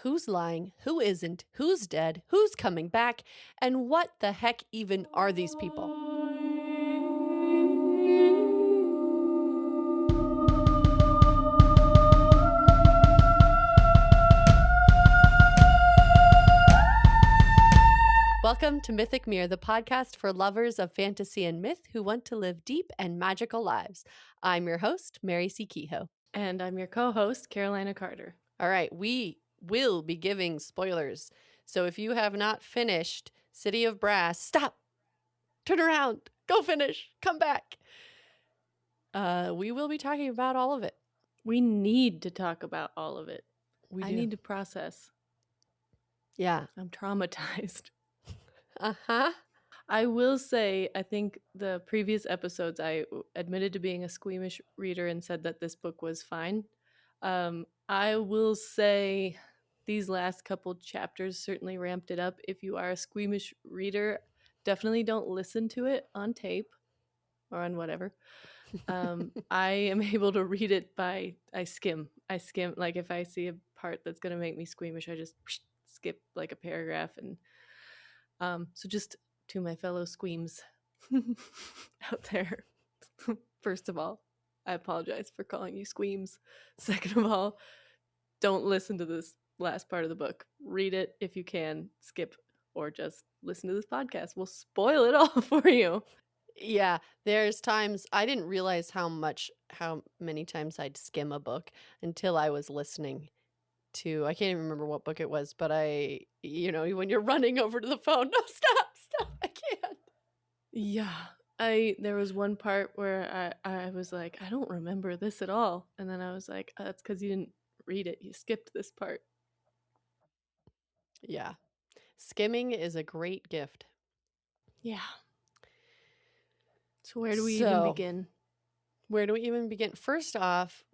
Who's lying? Who isn't? Who's dead? Who's coming back? And what the heck even are these people? Welcome to Mythic Mirror, the podcast for lovers of fantasy and myth who want to live deep and magical lives. I'm your host, Mary C Kehoe. And I'm your co-host, Carolina Carter. All right, we will be giving spoilers. So if you have not finished City of Brass, stop, turn around, go finish, come back. We will be talking about all of it. We need to talk about all of it. We I do. need to process. Yeah. I'm traumatized. Uh-huh. I will say, I think the previous episodes I admitted to being a squeamish reader and said that this book was fine. I will say these last couple chapters certainly ramped it up. If you are a squeamish reader, definitely don't listen to it on tape or on whatever. I am able to read it by I skim. Like if I see a part that's gonna make me squeamish, I just skip like a paragraph. And so just to my fellow squeams out there, first of all, I apologize for calling you squeams. Second of all, don't listen to this last part of the book. Read it if you can, skip, or just listen to this podcast. We'll spoil it all for you. Yeah, there's times I didn't realize how many times I'd skim a book until I was listening to, I can't even remember what book it was, but when you're running over to the phone, no, stop, I can't. Yeah. There was one part where I was like, I don't remember this at all. And then I was like, that's because you didn't read it. You skipped this part. Yeah. Skimming is a great gift. Yeah. So where do we even So, begin? where do we even begin? First off,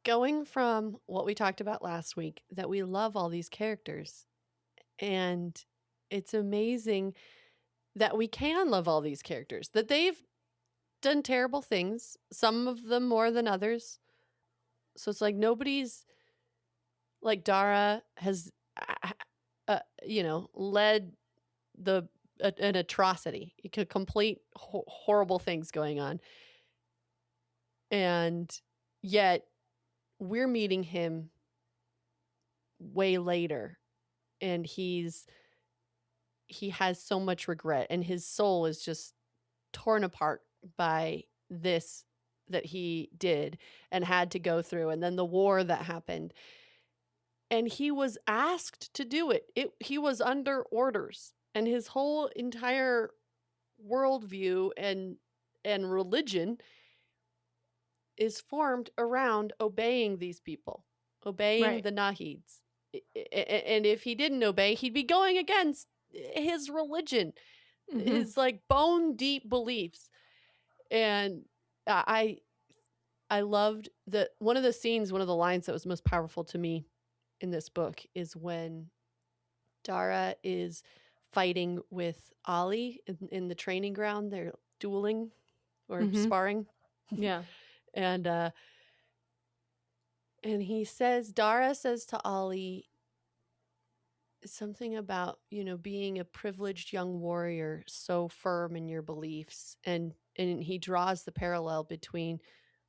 going from what we talked about last week, that we love all these characters. And it's amazing that we can love all these characters, that they've done terrible things, some of them more than others. So it's like nobody's, like Dara has, led an atrocity, complete horrible things going on. And yet we're meeting him way later, and he has so much regret, and his soul is just torn apart by this that he did and had to go through, and then the war that happened. And he was asked to do it. He was under orders, and his whole entire worldview and religion is formed around obeying these people, obeying Right. the Nahids. And if he didn't obey, he'd be going against his religion, his like bone deep beliefs. And I loved that one of the lines that was most powerful to me in this book is when Dara is fighting with Ollie in the training ground. They're dueling or sparring. Yeah. And Dara says to Ollie something about, being a privileged young warrior, so firm in your beliefs. And he draws the parallel between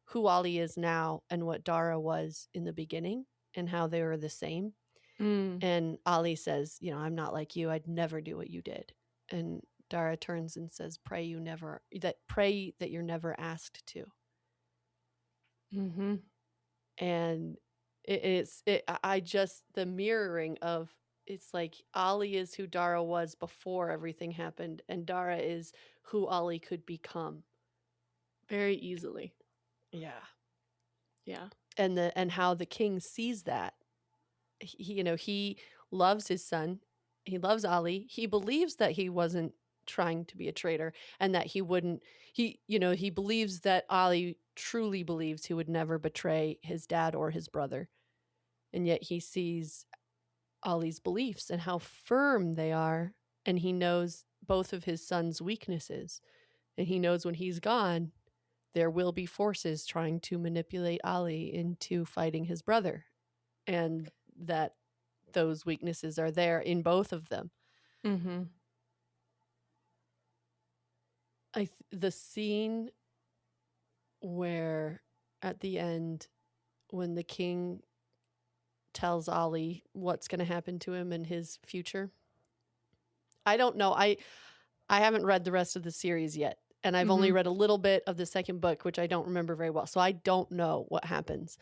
who Ollie is now and what Dara was in the beginning, and how they were the same. And Ollie says, I'm not like you. I'd never do what you did. And Dara turns and says, pray that you're never asked to. And the mirroring of, it's like Ollie is who Dara was before everything happened, and Dara is who Ollie could become. Very easily. Yeah. Yeah. And how the king sees that. He loves his son. He loves Ollie. He believes that he wasn't trying to be a traitor, and that he believes that Ollie truly believes he would never betray his dad or his brother. And yet he sees Ollie's beliefs and how firm they are, and he knows both of his son's weaknesses. And he knows when he's gone, there will be forces trying to manipulate Ollie into fighting his brother. And that those weaknesses are there in both of them. Mm-hmm. The scene where at the end, when the king tells Ollie what's going to happen to him in his future, I don't know. I haven't read the rest of the series yet, and I've only Mm-hmm. read a little bit of the second book, which I don't remember very well. So I don't know what happens.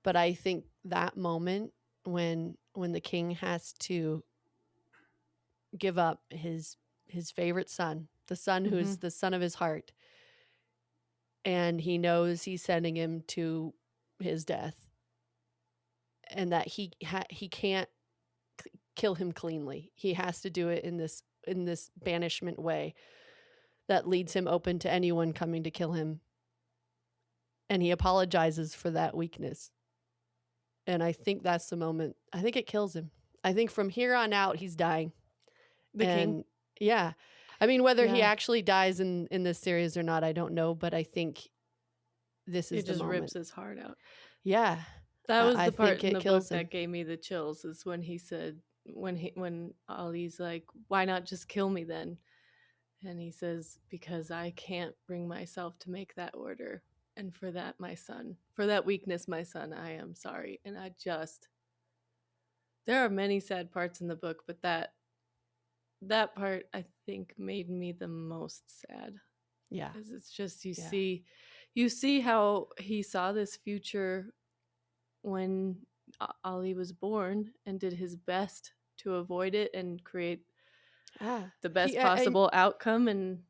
But I think that moment when the king has to give up his favorite son, the son who Mm-hmm. is the son of his heart, and he knows he's sending him to his death, and that he can't kill him cleanly. He has to do it in this banishment way that leads him open to anyone coming to kill him. And he apologizes for that weakness. And I think that's the moment. I think it kills him. I think from here on out he's dying. The king. And yeah. I mean, whether he Yeah. actually dies in this series or not, I don't know, but I think this is It the just rips moment. his heart out. Yeah. That was I the part think in it the kills book him. that gave me the chills, is when he said, when Ollie's like, why not just kill me then? And he says, because I can't bring myself to make that order. And for that, my son, for that weakness, my son, I am sorry. And there are many sad parts in the book, but that part I think made me the most sad, Yeah. because it's just, Yeah. you see how he saw this future when Ollie was born, and did his best to avoid it and create Ah. the best possible outcome, and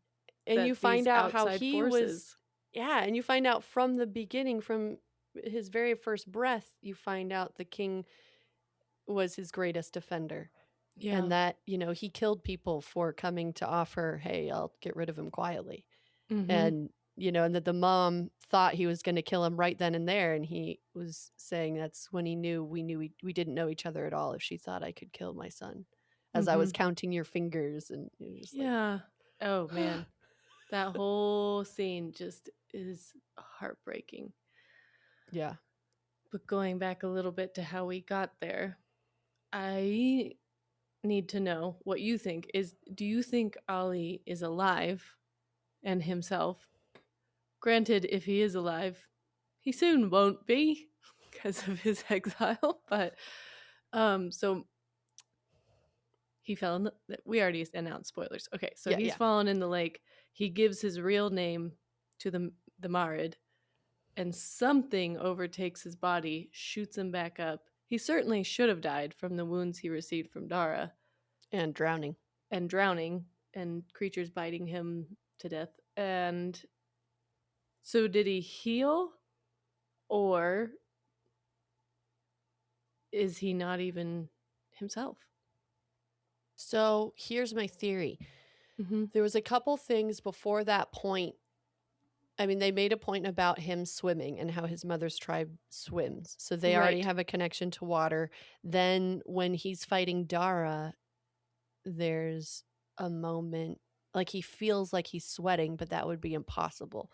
And you that these find out how outside he was, forces. yeah, and you find out from the beginning, from his very first breath, you find out the king was his greatest defender. Yeah. And that, he killed people for coming to offer, hey, I'll get rid of him quietly. Mm-hmm. And, and that the mom thought he was going to kill him right then and there. And he was saying that's when he knew we didn't know each other at all if she thought I could kill my son as I Mm-hmm. was counting your fingers. And you're just like, Yeah. Oh man, that whole scene just is heartbreaking. yeah. But going back a little bit to how we got there, I need to know what you think. Do you think Ollie is alive and himself? Granted, if he is alive, he soon won't be because of his exile. But so he fell in the, we already announced spoilers. Okay, so Yeah. he's Yeah. fallen in the lake. He gives his real name to the Marid, and something overtakes his body, shoots him back up. He certainly should have died from the wounds he received from Dara And drowning. and drowning and creatures biting him to death. And so did he heal, or is he not even himself? So here's my theory. Mm-hmm. There was a couple things before that point. I mean, they made a point about him swimming and how his mother's tribe swims. So they already Right. have a connection to water. Then when he's fighting Dara, there's a moment like he feels like he's sweating, but that would be impossible.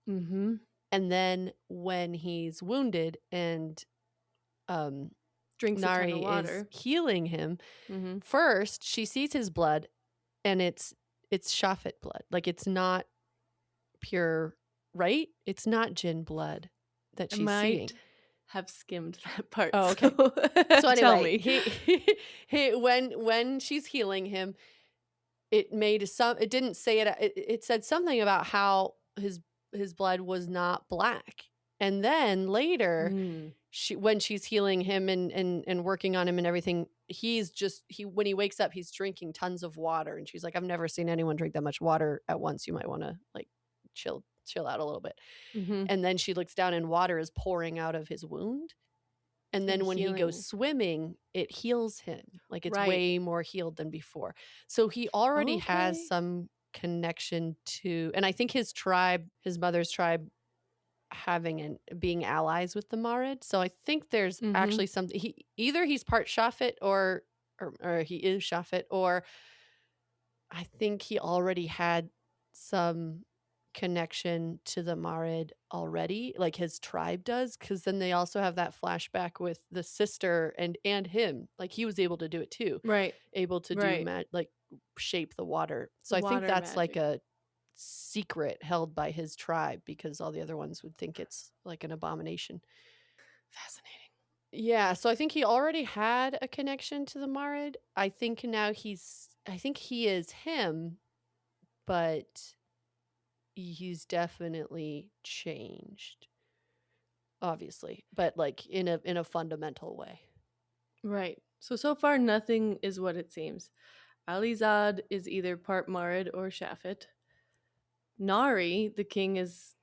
Mm-hmm. And then when he's wounded and Drinks a ton of Nari is water. healing him, Mm-hmm. first she sees his blood and it's Shafet blood. Like it's not pure, right? It's not Jinn blood that I she's seeing. might have skimmed that part. Oh, okay. So So tell anyway, me. he when she's healing him, it didn't say it said something about how his blood was not black. And then later, Mm. when she's healing him and working on him and everything, when he wakes up, he's drinking tons of water. And she's like, I've never seen anyone drink that much water at once. You might want to like chill out a little bit. Mm-hmm. And then she looks down and water is pouring out of his wound. And And then when he goes healing. swimming, it heals him. Like it's Right. way more healed than before. So he already has Okay. some connection to, and I think his tribe, his mother's tribe, being allies with the Marid. So I think there's Mm-hmm. actually something. He's part Shafet or he is Shafet, or I think he already had some connection to the Marid already, like his tribe does, because then they also have that flashback with the sister and him. Like he was able to do it too, Right. able to do Right. like shape the water. So The I think water that's like magic. a secret held by his tribe because all the other ones would think it's like an abomination. Fascinating. Yeah, so I think he already had a connection to the Marid. I think now I think he is him, but he's definitely changed, obviously, but like in a fundamental way. Right. So far, nothing is what it seems. Alizad is either part Marid or Shafit. Nari, the king, is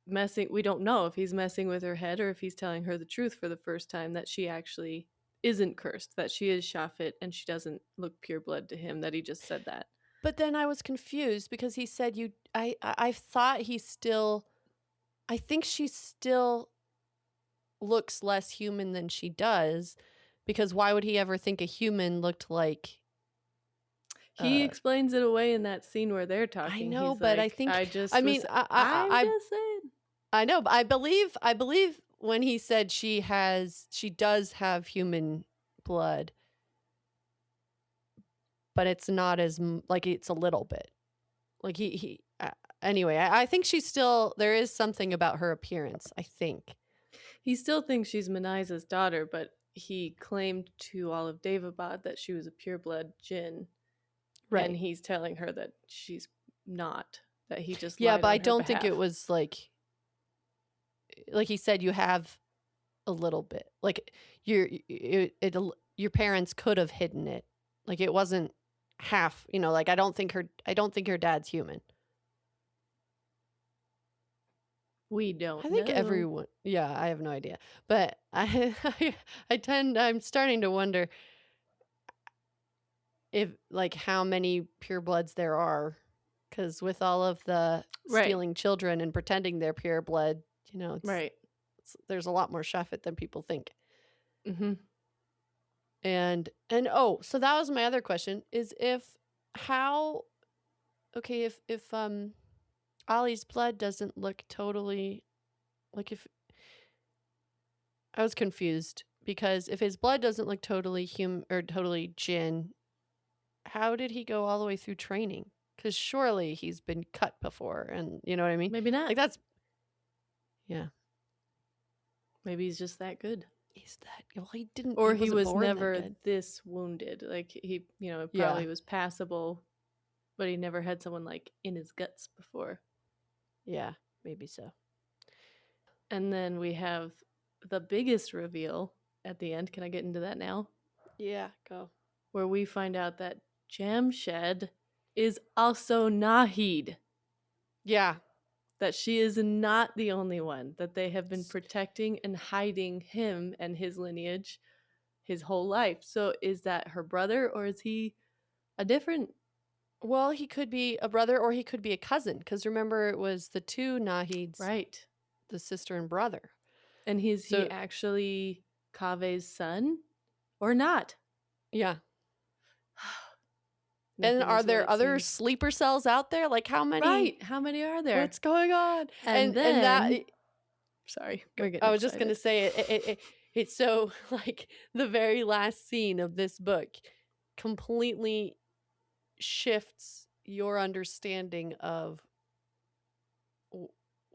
messing. We don't know if he's messing with her head or if he's telling her the truth for the first time that she actually isn't cursed, that she is Shafit and she doesn't look pure blood to him, that he just said that. But then I was confused because he said you I thought he still I think she still looks less human than she does because why would he ever think a human looked like He uh explains it away in that scene where they're I talking. know, He's but I like, think I I just mean was, I'm just saying. I know, but I believe when he said she does have human blood, but it's not as like it's a little bit. Like he anyway, I think she's still there is something about her appearance, I think. He still thinks she's Manaiza's daughter, but he claimed to all of Davabad that she was a pureblood Jinn, and Right. he's telling her that she's not, that he just Yeah, lied but I on her don't think it behalf. was like he said you have a little bit. Like your parents could have hidden it. Like it wasn't half, like I don't think her dad's human. We I don't think know. everyone yeah, I have no idea. But I'm starting to wonder if like how many purebloods there are cuz with all of the Right, stealing children and pretending they're pure blood, right. there's a lot more Shafit than people think. Mm-hmm. And oh, so that was my other question is if how okay, if Ollie's blood doesn't look totally like if I was confused because if his blood doesn't look totally human or totally Jin, how did he go all the way through training? Because surely he's been cut before, and you know what I mean. Maybe not. Like that's yeah. Maybe he's just that good. He's that well. He didn't. Or He he wasn't was born that never good. this wounded. Like he, Yeah, probably was passable, but he never had someone like in his guts before. yeah, maybe so. And then we have the biggest reveal at the end. Can I get into that now? Yeah, go. Where we find out that Jamshed is also Nahid. Yeah, That she is not the only one, that they have been protecting and hiding him and his lineage his whole life. So is that her brother or is he a different? well, he could be a brother or he could be a cousin. Because remember, it was the two Nahids, Right. the sister and brother. And is he So actually Kave's son or not? yeah. And Nothing are is what there it other seems. sleeper cells out there? Like how many? Right. How many are there? What's going on? And And that then, sorry, we're I getting was just gonna excited. say it's so like the very last scene of this book completely shifts your understanding of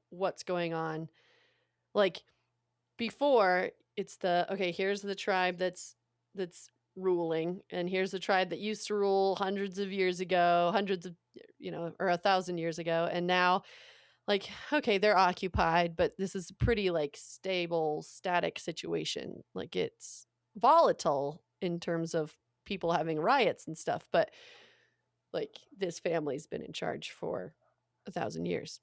what's going on. Like before, it's the okay, here's the tribe that's ruling, and here's the tribe that used to rule hundreds of years ago, hundreds of or 1,000 years ago, and now like okay they're occupied but this is a pretty like stable static situation like it's volatile in terms of people having riots and stuff but like this family's been in charge for 1,000 years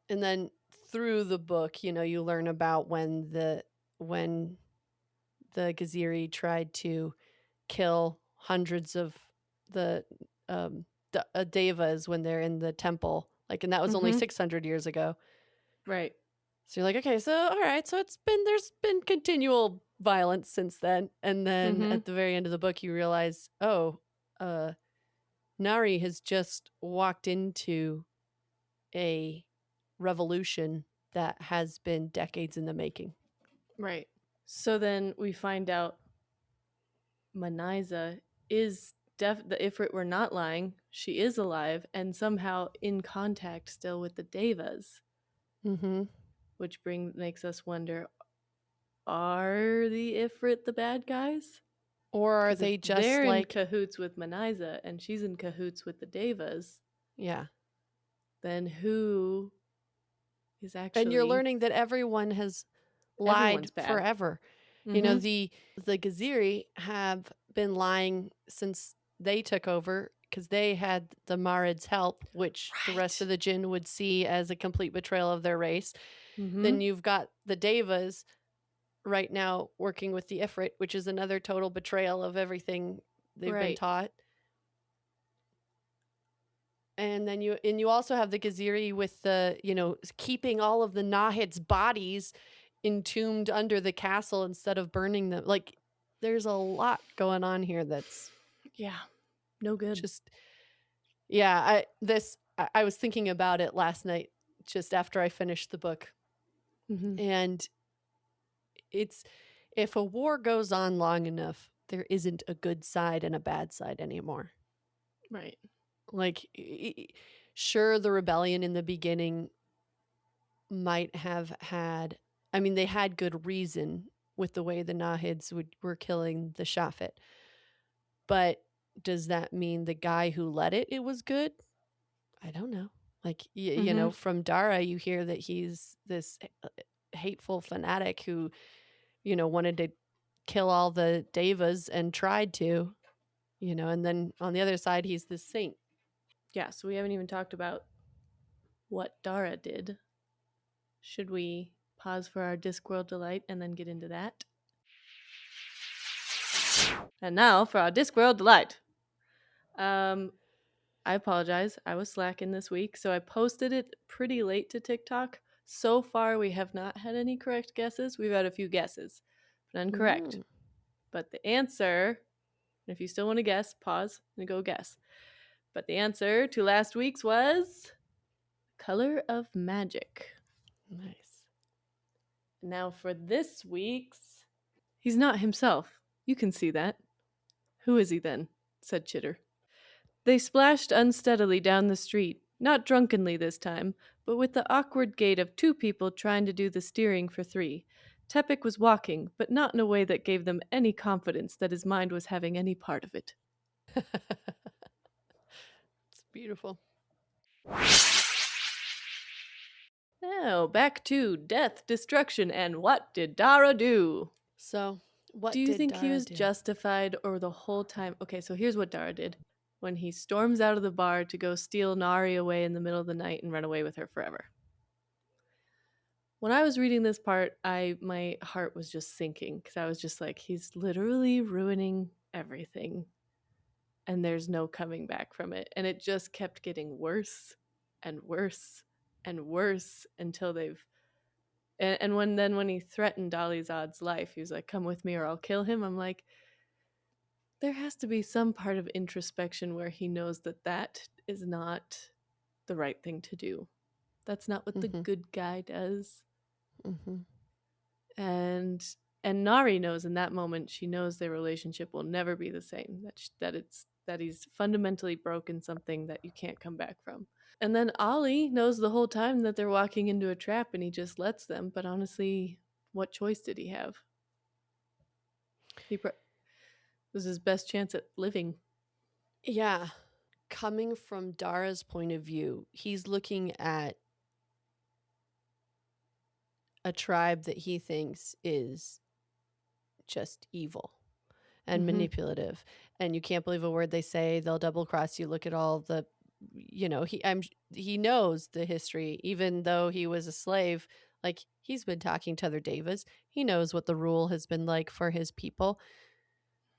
and then through the book you learn about when the Gaziri tried to kill hundreds of the devas when they're in the temple like and that was only Mm-hmm. 600 years ago. Right. So you're like, okay, so all right, so there's been continual violence since then, and then Mm-hmm. at the very end of the book, you realize, oh, uh, Nari has just walked into a revolution that has been decades in the making. Right. So then we find out Manyza is if it were not lying, she is alive and somehow in contact still with the Devas, Mm-hmm. which makes us wonder: are the Ifrit the bad guys? Or are Because if they just they're in like, cahoots with Manyza and she's in cahoots with the Devas, yeah. then who is And you're actually learning that everyone has lied everyone's bad? forever. You know, Mm-hmm. the Gaziri have been lying since they took over because they had the Marid's help, which the rest Right. of the Jinn would see as a complete betrayal of their race. Mm-hmm. Then you've got the Devas right now working with the Ifrit, which is another total betrayal of everything they've been Right. taught. And then you also have the Gaziri with the, keeping all of the Nahid's bodies entombed under the castle instead of burning them. Like, there's a lot going on here that's Yeah. No good. just, yeah. I was thinking about it last night just after I finished the book. Mm-hmm. And it's, if a war goes on long enough, there isn't a good side and a bad side anymore. Right. Like, sure, the rebellion in the beginning might have had, I mean, they had good reason with the way the Nahids were killing the Shafit. But does that mean the guy who led it was good? I don't know. Like, Mm-hmm. from Dara, you hear that he's this hateful fanatic who, wanted to kill all the Devas and tried to, and then on the other side, he's this saint. Yeah. So we haven't even talked about what Dara did. Should we pause for our Discworld delight and then get into that? And now for our Discworld delight. Um, I apologize. I was slacking this week, so I posted it pretty late to TikTok. So far, we have not had any correct guesses. We've had a few guesses, but none correct. Mm. But the answer, if you still want to guess, pause and go guess. But the answer to last week's was Color of Magic. Nice. Now for this week's, he's not himself. You can see that. Who is he then? Said Chitter. They splashed unsteadily down the street, not drunkenly this time, but with the awkward gait of two people trying to do the steering for three. Tepik was walking, but not in a way that gave them any confidence that his mind was having any part of it. It's beautiful. Now, back to death, destruction, and what did Dara do? So, Do what you did think he Dara was do? justified or the whole time? Okay, so here's what Dara did. When he storms out of the bar to go steal Nari away in the middle of the night and run away with her forever. When I was reading this part, my heart was just sinking because I was just like, he's literally ruining everything and there's no coming back from it. And it just kept getting worse and worse and worse until they've and when he threatened Dollyzad's life, he was like, "Come with me or I'll kill him." I'm like, there has to be some part of introspection where he knows that that is not the right thing to do. That's not what the Mm-hmm. good guy does. Mm-hmm. and and Nari knows in that moment, she knows their relationship will never be the same, that he's fundamentally broken something that you can't come back from. And then Ollie knows the whole time that they're walking into a trap and he just lets them, but honestly, what choice did he have? Was his best chance at living. Yeah. Coming from Dara's point of view, he's looking at a tribe that he thinks is just evil and Mm-hmm. manipulative, and you can't believe a word they say. They'll double cross you. Look at all the, he knows the history, even though he was a slave. Like, he's been talking to other Devas. He knows what the rule has been like for his people.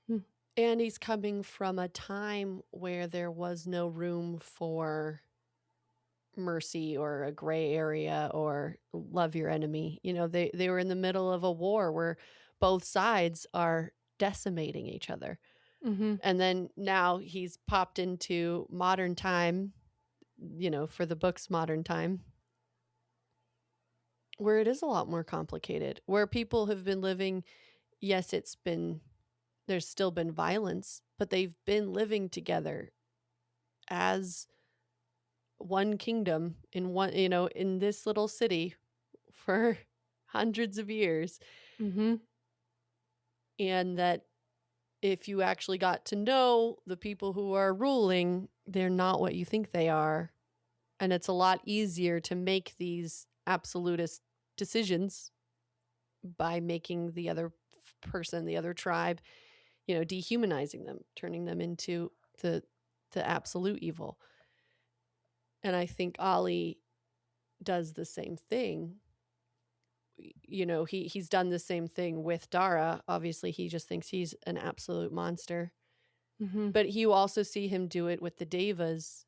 Hmm. And he's coming from a time where there was no room for mercy or a gray area or love your enemy. They were in the middle of a war where both sides are decimating each other. Mm-hmm. And then now he's popped into modern time, for the book's modern time, where it is a lot more complicated, where people have been living. Yes, there's still been violence, but they've been living together as one kingdom in this little city for hundreds of years. Mm-hmm. And that if you actually got to know the people who are ruling, they're not what you think they are. And it's a lot easier to make these absolutist decisions by making the other person, the other tribe, dehumanizing them, turning them into the absolute evil. And I think Ollie does the same thing. He's done the same thing with Dara. Obviously, he just thinks he's an absolute monster. Mm-hmm. But you also see him do it with the Devas,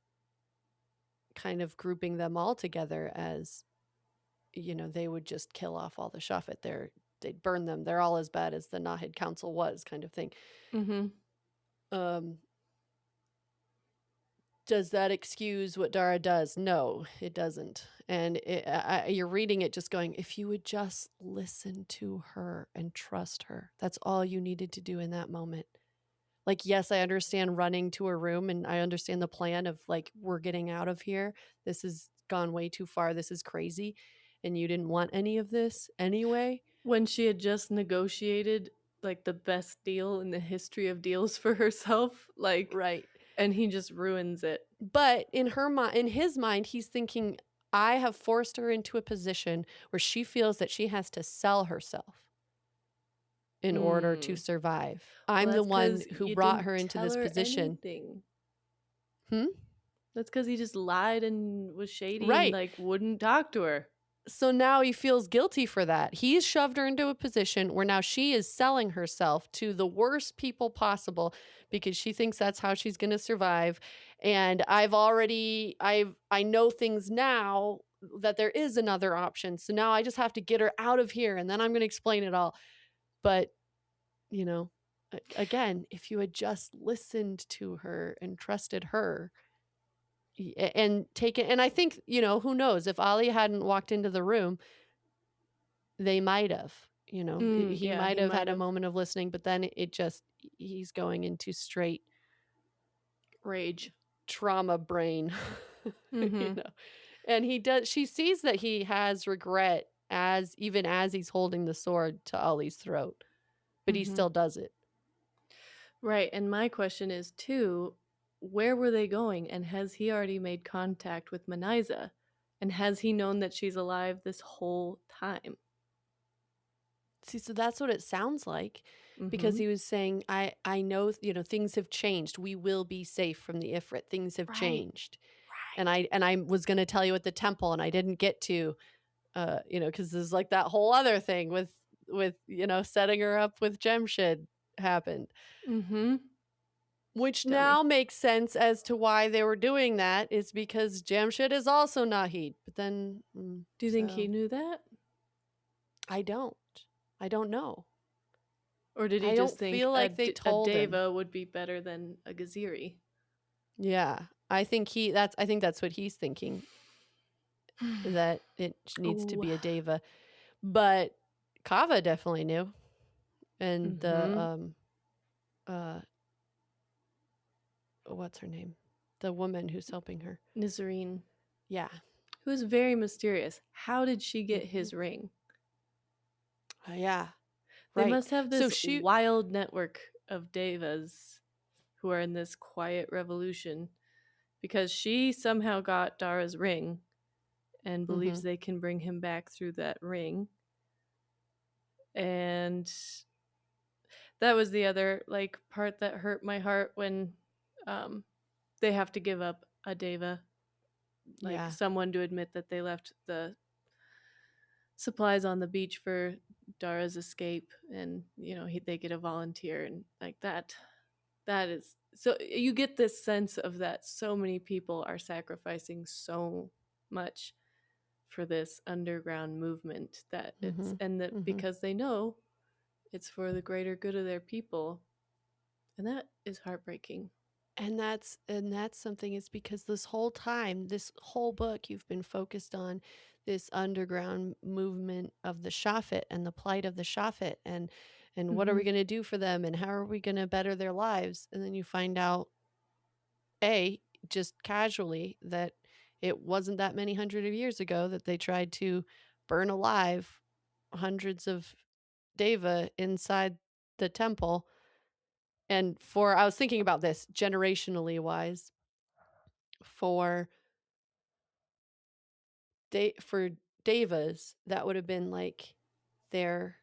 kind of grouping them all together as, they would just kill off all the Shafet. They'd burn them. They're all as bad as the Nahid Council was, kind of thing. Mm-hmm. Um, does that excuse what Dara does? No, it doesn't. And you're reading it just going, if you would just listen to her and trust her, that's all you needed to do in that moment. Like, yes, I understand running to a room, and I understand the plan of like, we're getting out of here. This has gone way too far. This is crazy. And you didn't want any of this anyway. When she had just negotiated like the best deal in the history of deals for herself, like, Right. and he just ruins it. But in his mind, he's thinking, I have forced her into a position where she feels that she has to sell herself in order to survive. Well, I'm the that's one because who you brought didn't her into tell this her position. anything. Hmm? That's because he just lied and was shady and Right. like wouldn't talk to her. So now he feels guilty for that. He's shoved her into a position where now she is selling herself to the worst people possible because she thinks that's how she's going to survive. And I know things now that there is another option. So now I just have to get her out of here, and then I'm going to explain it all. But, again, if you had just listened to her and trusted her, and taken, and I think, who knows, if Ali hadn't walked into the room, they might have, he Yeah, might he have might had a have moment of listening, but then he's going into straight rage. trauma brain. Mm-hmm. And she sees that he has regret even as he's holding the sword to Ollie's throat, but he Mm-hmm. still does it. Right, and my question is too, where were they going, and has he already made contact with Maniza, and has he known that she's alive this whole time? See, so that's what it sounds like, because Mm-hmm. he was saying, I know, things have changed. We will be safe from the Ifrit. Things have Right. changed. And I was going to tell you at the temple, and I didn't get to, because there's like that whole other thing with setting her up with Jemshid happened, Mm-hmm. which Dummy. now makes sense as to why they were doing that, is because Jemshid is also Nahid. But then, Do you think he knew that? I don't. I don't know. Or did he I just don't think feel like they a told him. Deva would be better than a Gaziri? Yeah, I think that's what he's thinking, that it needs to Oh. be a Deva. But Kava definitely knew, and the Mm-hmm. uh what's her name, the woman who's helping her. Nizarine, Yeah. who's very mysterious. How did she get Mm-hmm. his ring? Yeah. They Right. must have So this she. wild network of Devas who are in this quiet revolution because she somehow got Dara's ring and Mm-hmm. believes they can bring him back through that ring. And that was the other like part that hurt my heart when um, they have to give up a Deva, like Yeah. someone to admit that they left the supplies on the beach for Dara's escape, and they get a volunteer and like that. That is so you get this sense of that so many people are sacrificing so much for this underground movement, that Mm-hmm. it's and that Mm-hmm. because they know it's for the greater good of their people, and that is heartbreaking. And that's something, is because this whole time, this whole book, you've been focused on this underground movement of the Shafet and the plight of the Shafet, and what are we Mhm. going to do for them, and how are we going to better their lives? And then you find out, a just casually, that it wasn't that many hundred of years ago that they tried to burn alive hundreds of deva inside the temple. And for I was thinking about this generationally wise, for for devas, that would have been like their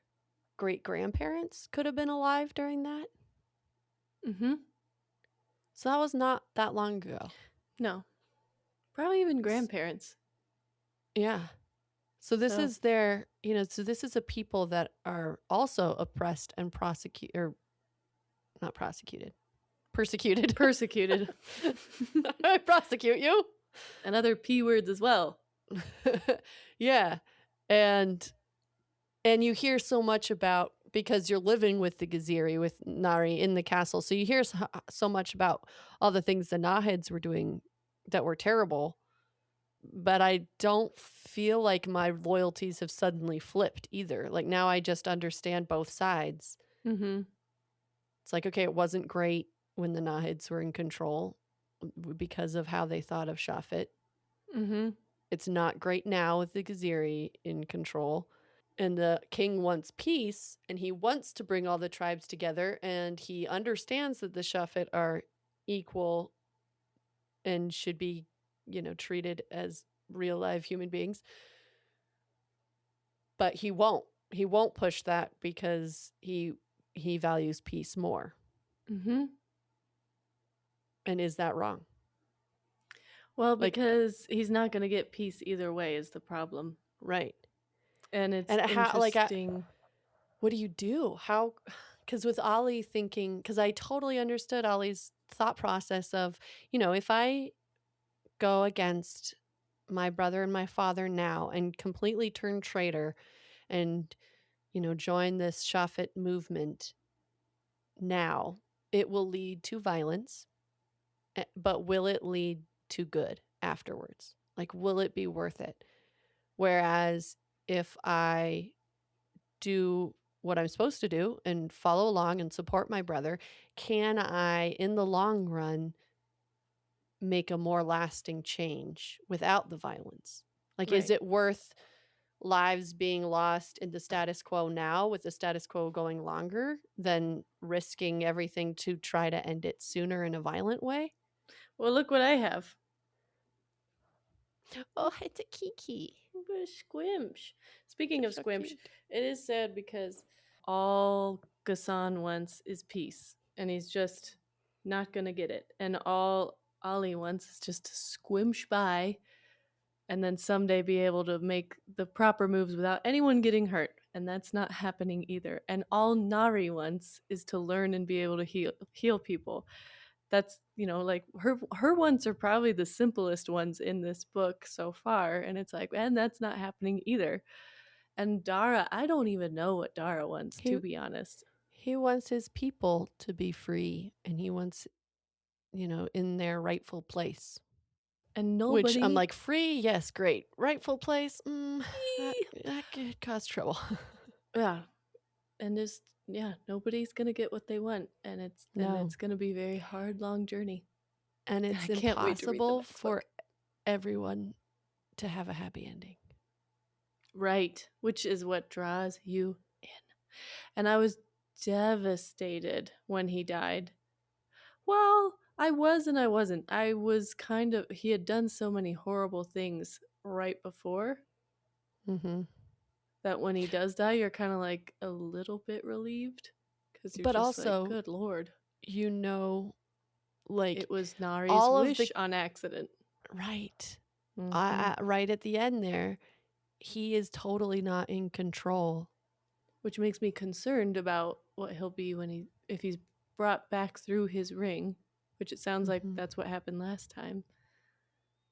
great grandparents could have been alive during that. Mhm. So that was not that long ago. No. Probably even S- grandparents. yeah. So this So is their, so this is a people that are also oppressed and prosecute, or not prosecuted, persecuted. persecuted. I prosecute you. And other P words as well. Yeah. And you hear so much about, because you're living with the Gaziri, with Nari in the castle. So you hear so much about all the things the Nahids were doing that were terrible. But I don't feel like my loyalties have suddenly flipped either. Like now I just understand both sides. Mhm. It's like, okay, it wasn't great when the Nahids were in control because of how they thought of Shafet. Mhm. It's not great now with the Gaziri in control. And the king wants peace, and he wants to bring all the tribes together, and he understands that the Shafet are equal and should be, treated as real live human beings. But he won't push that because he values peace more. Mhm. And is that wrong? Well, Like, because he's not going to get peace either way is the problem. right. And it's And how, interesting. what do you do? How, because with Ollie thinking, because I totally understood Ollie's thought process of, if I go against my brother and my father now and completely turn traitor and, join this Shafet movement now, it will lead to violence, but will it lead to good afterwards? Like, will it be worth it? Whereas if I do what I'm supposed to do and follow along and support my brother, can I, in the long run, make a more lasting change without the violence? Like, is Right. it worth lives being lost in the status quo now, with the status quo going longer, than risking everything to try to end it sooner in a violent way? Well, look what I have. Oh, it's a Kiki. Squimsh. Speaking They're of so Squimsh, cute. it is sad because all Gassan wants is peace, and he's just not gonna get it. And all Ollie wants is just to squimsh by, and then someday be able to make the proper moves without anyone getting hurt. And that's not happening either. And all Nari wants is to learn and be able to heal people. That's, like her ones are probably the simplest ones in this book so far, and it's like, and that's not happening either. And Dara, I don't even know what Dara wants, He to be honest. he wants his people to be free, and he wants, in their rightful place. And Which I'm nobody like, free, yes, great. Rightful place, that could cause trouble. yeah, and just yeah, nobody's gonna get what they want, and No. it's gonna be a very hard, long journey. And And I it's can't wait to read the impossible next for book. everyone to have a happy ending. Right, which is what draws you in. And I was devastated when he died. Well, I was and I wasn't. I was kind of, he had done so many horrible things right before Hmm. that when he does die, you're kind of like a little bit relieved because you're But just like, also, good lord, you know, like, it was Nari's all of the wish on accident. right, Hmm. right at the end there, he is totally not in control. Which makes me concerned about what he'll be when if he's brought back through his ring, which it sounds like Hmm. that's what happened last time,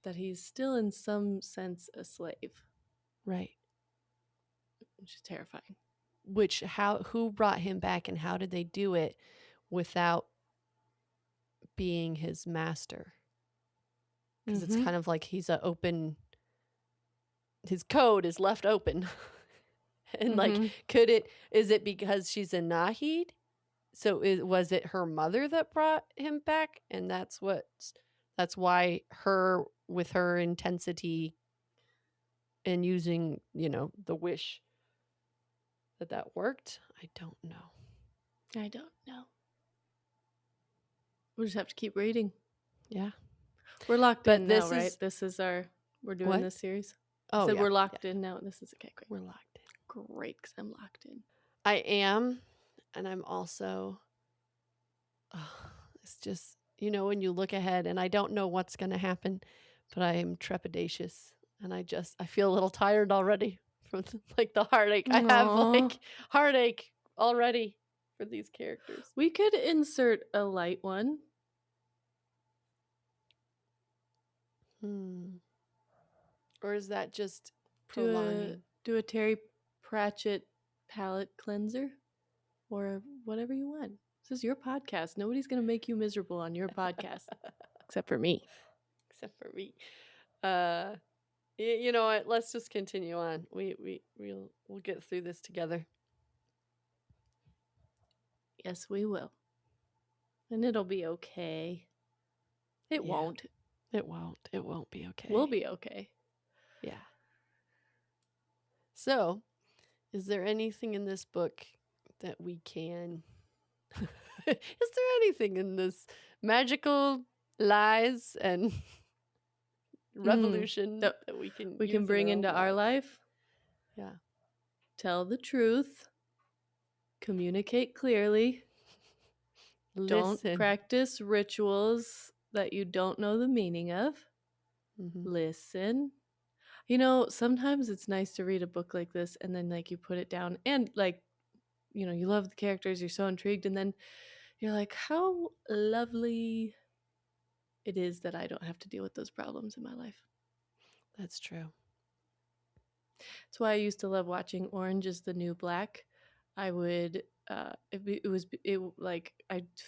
that he's still in some sense a slave, Right. which is terrifying. Who brought him back, and how did they do it without being his master. Because it's Mhm. kind of like he's his code is left open. And like, Mhm. is it because she's a Nahid? So was it her mother that brought him back? And that's why with her intensity and using, the wish that worked? I don't know. I don't know. We'll just have to keep reading. Yeah. We're locked But in now, this right? is This is we're doing what? this series. I Oh, said yeah. we're locked Yeah. in now. This is okay, great. We're locked in. Great, because I'm locked in. I am, and I'm also it's just, when you look ahead, and I don't know what's going to happen, but I am trepidatious, and I feel a little tired already from the heartache. I have Aw. heartache already for these characters. We could insert a light one. Or is that just Do prolonging? a Terry Pratchett palette cleanser, or whatever you want. This is your podcast. Nobody's gonna make you miserable on your podcast, except for me. Except for me. You know what? Let's just continue on. We'll get through this together. Yes, we will, and it'll be okay. It Yeah. won't. It won't. It won't be okay. We'll be okay. Yeah. So, is there anything in this book that we can... is there anything in this magical lies and revolution that we can bring into our life? Yeah. Tell the truth. Communicate clearly. Don't practice rituals that you don't know the meaning of. Listen. Sometimes it's nice to read a book like this and then you put it down and you love the characters, you're so intrigued, and then you're like, how lovely it is that I don't have to deal with those problems in my life. That's true. That's why I used to love watching Orange is the New Black. I would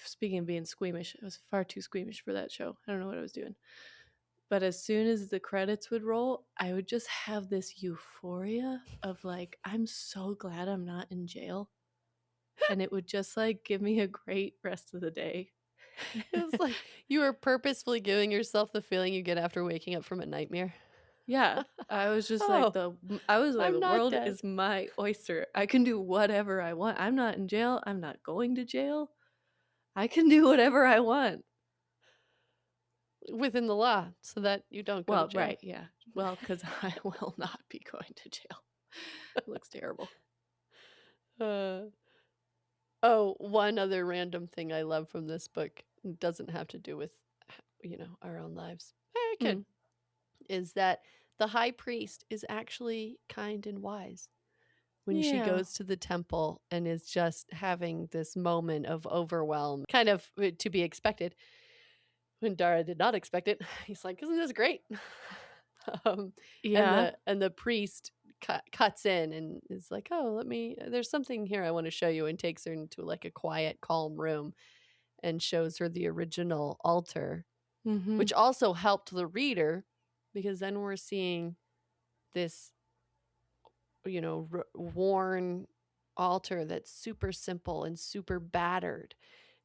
speaking of being squeamish, I was far too squeamish for that show. I don't know what I was doing. But as soon as the credits would roll, I would just have this euphoria of I'm so glad I'm not in jail. And it would just give me a great rest of the day. It's like you were purposefully giving yourself the feeling you get after waking up from a nightmare. Yeah. I was just the world is my oyster. I can do whatever I want. I'm not in jail. I'm not going to jail. I can do whatever I want. Within the law, so that you don't go to jail. Right, yeah. Well, because I will not be going to jail. It looks terrible. One other random thing I love from this book, doesn't have to do with, our own lives. It could. Is that the high priest is actually kind and wise. When she goes to the temple and is just having this moment of overwhelm, kind of to be expected. When Dara did not expect it, he's like, "Isn't this great?" And the priest cuts in and is like, "Oh, there's something here I want to show you," and takes her into a quiet, calm room and shows her the original altar, which also helped the reader, because then we're seeing this, worn altar that's super simple and super battered.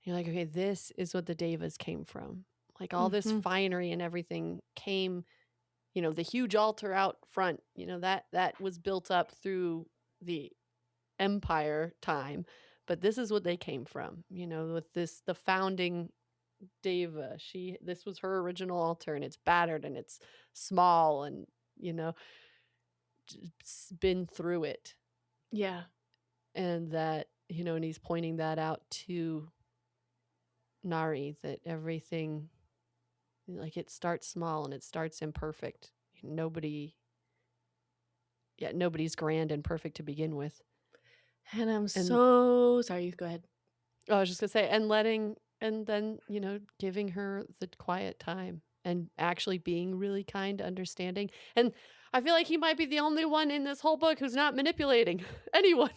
And you're like, okay, this is what the Devas came from. All this finery and everything came, the huge altar out front, that was built up through the empire time. But this is what they came from, with the founding Deva. This was her original altar, and it's battered and it's small and, been through it. Yeah. And that, and he's pointing that out to Nari, that everything, it starts small and it starts imperfect. Nobody's grand and perfect to begin with. And I'm so sorry. You go ahead. I was just gonna say, and then giving her the quiet time and actually being really kind, understanding. And I feel like he might be the only one in this whole book who's not manipulating anyone.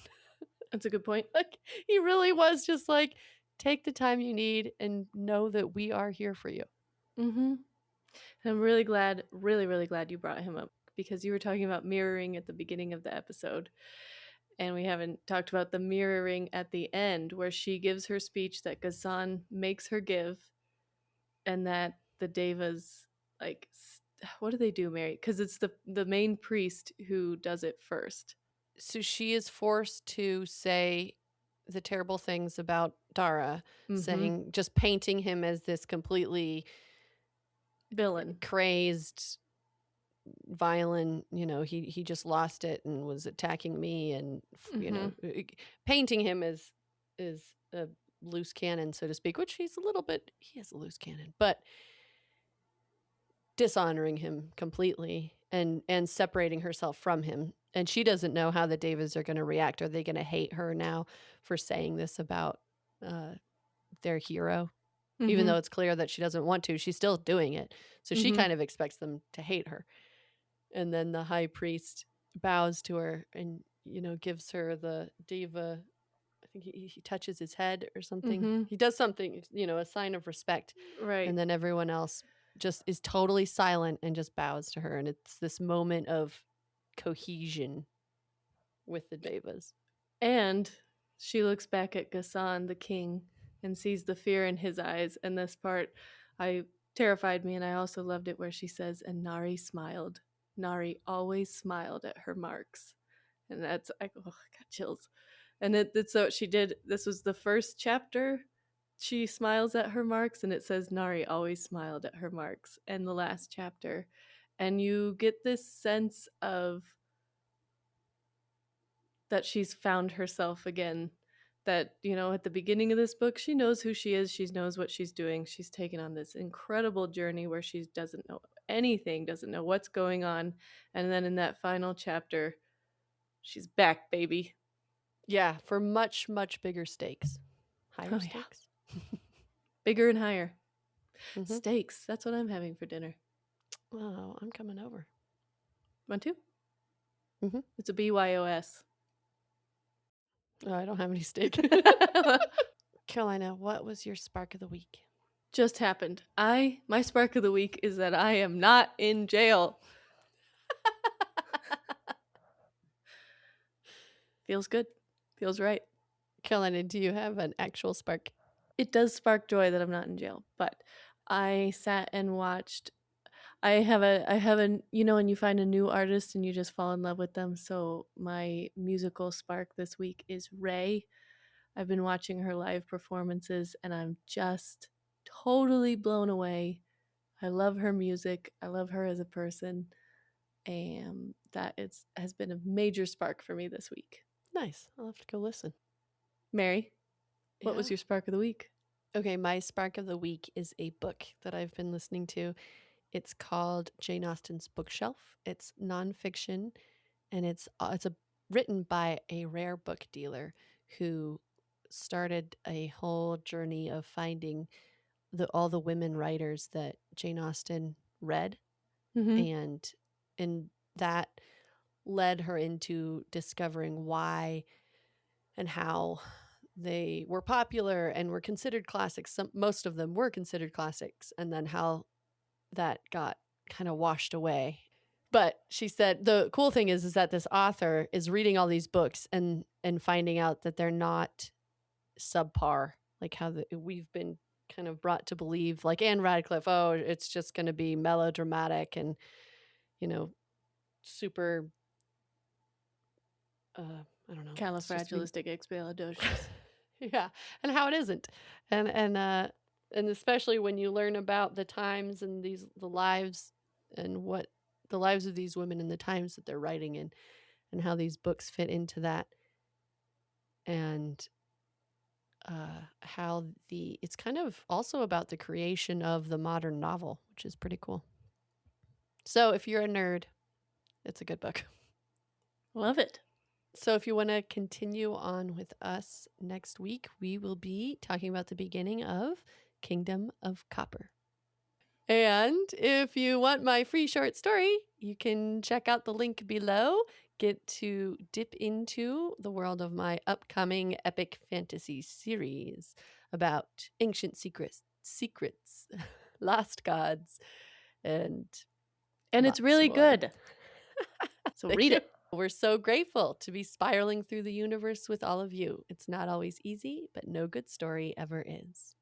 That's a good point. He really was just take the time you need and know that we are here for you. Mm-hmm. And I'm really glad, really, really glad you brought him up because you were talking about mirroring at the beginning of the episode. And we haven't talked about the mirroring at the end where she gives her speech that Ghassan makes her give, and that the Devas, like, what do they do, Mary? Because it's the main priest who does it first. So she is forced to say the terrible things about Dara, Mm-hmm. saying, just painting him as this completely Villain. crazed, violent, he just lost it and was attacking me, and Mm-hmm. painting him as is a loose cannon, so to speak, which he is a loose cannon, but dishonoring him completely and separating herself from him. And she doesn't know how the Davids are going to react. Are they going to hate her now for saying this about uh, their hero? Even Mm-hmm. though it's clear that she doesn't want to, she's still doing it. So she Mm-hmm. kind of expects them to hate her. And then the high priest bows to her and, gives her the diva. I think he touches his head or something. Mm-hmm. He does something, a sign of respect. Right. And then everyone else just is totally silent and just bows to her. And it's this moment of cohesion with the devas. And she looks back at Ghassan, the king, and sees the fear in his eyes. And this part I terrified me, and I also loved it where she says, and Nari smiled. Nari always smiled at her marks. And that's, I got chills. And it's so she did, this was the first chapter. She smiles at her marks, and it says Nari always smiled at her marks. And the last chapter. And you get this sense of that she's found herself again. That, at the beginning of this book, she knows who she is, she knows what she's doing. She's taken on this incredible journey where she doesn't know anything, doesn't know what's going on. And then in that final chapter, she's back, baby. Yeah, for much, much bigger stakes. Higher Oh, yeah. stakes? Bigger and higher. Mm-hmm. Steaks. That's what I'm having for dinner. Oh, I'm coming over. Want to? Mm-hmm. It's a BYOS. Oh, I don't have any steak. Carolina, what was your spark of the week? Just happened. My spark of the week is that I am not in jail. Feels good. Feels right. Carolina, do you have an actual spark? It does spark joy that I'm not in jail, but I sat and watched. I have a when you find a new artist and you just fall in love with them. So my musical spark this week is Ray. I've been watching her live performances and I'm just totally blown away. I love her music. I love her as a person. And has been a major spark for me this week. Nice. I'll have to go listen. Mary, what was Yeah. your spark of the week? Okay, my spark of the week is a book that I've been listening to. It's called Jane Austen's Bookshelf. It's nonfiction, and written by a rare book dealer who started a whole journey of finding all the women writers that Jane Austen read, Mm-hmm. and that led her into discovering why and how they were popular and were considered classics. Most of them were considered classics, and then how that got kind of washed away. But she said the cool thing is that this author is reading all these books and finding out that they're not subpar, like how we've been kind of brought to believe, like Anne Radcliffe. Oh, it's just going to be melodramatic and super. I don't know. It's just Califragilisticexpialidocious. yeah, and how it isn't, and especially when you learn about the times and the lives and what the lives of these women and the times that they're writing in, and how these books fit into that, and how it's kind of also about the creation of the modern novel, which is pretty cool. So if you're a nerd, it's a good book. Love it. So if you want to continue on with us next week, we will be talking about the beginning of Kingdom of Copper. And if you want my free short story, you can check out the link below. Get to dip into the world of my upcoming epic fantasy series. about ancient secrets, lost gods, and And it's lots really more. good. So Thank read you. it. We're so grateful to be spiraling through the universe with all of you. It's not always easy, but no good story ever is.